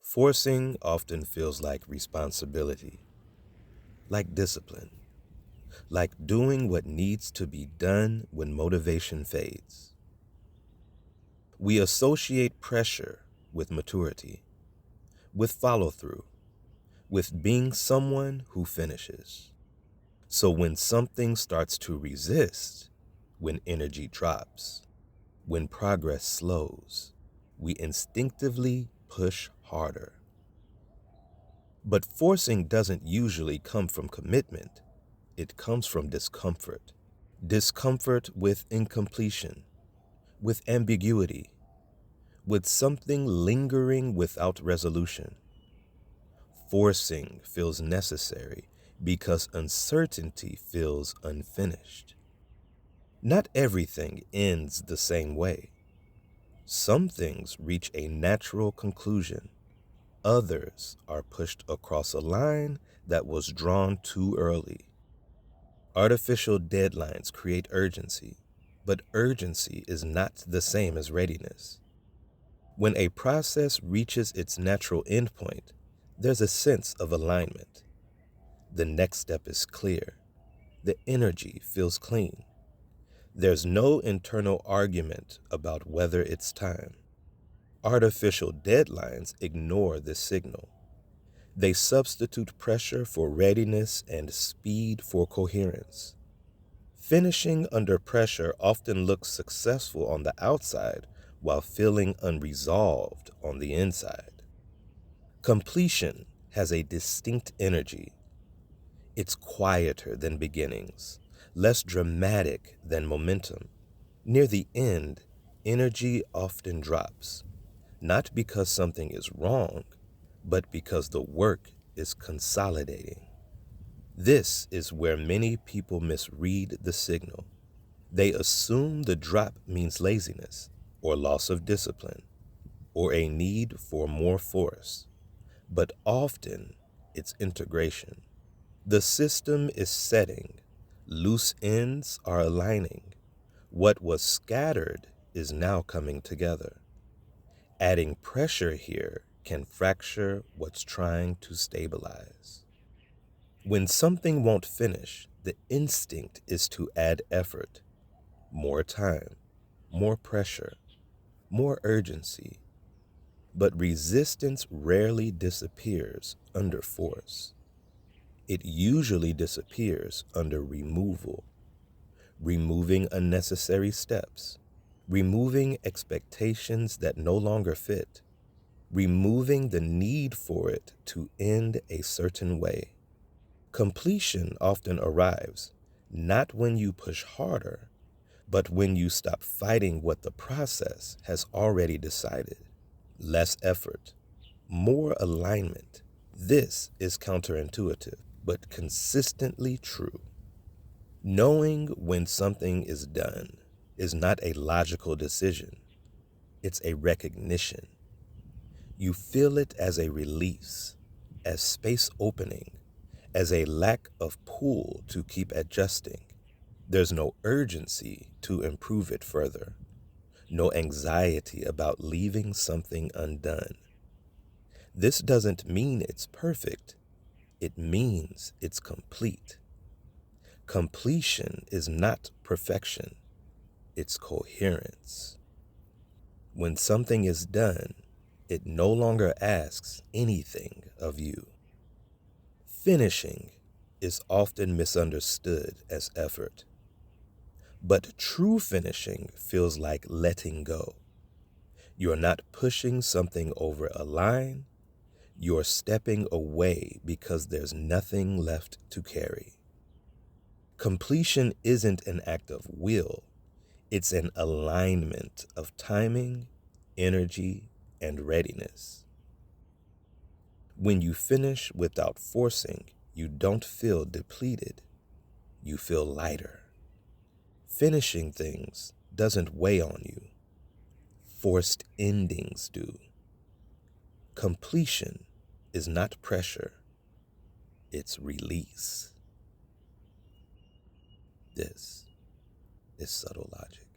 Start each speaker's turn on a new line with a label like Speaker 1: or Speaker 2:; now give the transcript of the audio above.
Speaker 1: Forcing often feels like responsibility, like discipline, like doing what needs to be done when motivation fades. We associate pressure with maturity, with follow-through, with being someone who finishes. So when something starts to resist, when energy drops, when progress slows, we instinctively push harder. But forcing doesn't usually come from commitment. It comes from discomfort. Discomfort with incompletion, with ambiguity, with something lingering without resolution. Forcing feels necessary because uncertainty feels unfinished. Not everything ends the same way. Some things reach a natural conclusion. Others are pushed across a line that was drawn too early. Artificial deadlines create urgency, but urgency is not the same as readiness. When a process reaches its natural endpoint, there's a sense of alignment. The next step is clear. The energy feels clean. There's no internal argument about whether it's time. Artificial deadlines ignore this signal. They substitute pressure for readiness and speed for coherence. Finishing under pressure often looks successful on the outside while feeling unresolved on the inside. Completion has a distinct energy. It's quieter than beginnings, less dramatic than momentum. Near the end, energy often drops, not because something is wrong, but because the work is consolidating. This is where many people misread the signal. They assume the drop means laziness or loss of discipline or a need for more force, but often it's integration. The system is setting, loose ends are aligning. What was scattered is now coming together. Adding pressure here can fracture what's trying to stabilize. When something won't finish, the instinct is to add effort, more time, more pressure, more urgency. But resistance rarely disappears under force. It usually disappears under removal, removing unnecessary steps, removing expectations that no longer fit, removing the need for it to end a certain way. Completion often arrives not when you push harder, but when you stop fighting what the process has already decided. Less effort, more alignment. This is counterintuitive, but consistently true. Knowing when something is done is not a logical decision. It's a recognition. You feel it as a release, as space opening, as a lack of pull to keep adjusting. There's no urgency to improve it further, no anxiety about leaving something undone. This doesn't mean it's perfect. It means it's complete. Completion is not perfection. It's coherence. When something is done, it no longer asks anything of you. Finishing is often misunderstood as effort. But true finishing feels like letting go. You're not pushing something over a line. You're stepping away because there's nothing left to carry. Completion isn't an act of will. It's an alignment of timing, energy, and readiness. When you finish without forcing, you don't feel depleted. You feel lighter. Finishing things doesn't weigh on you. Forced endings do. Completion is not pressure. It's release. This is subtle logic.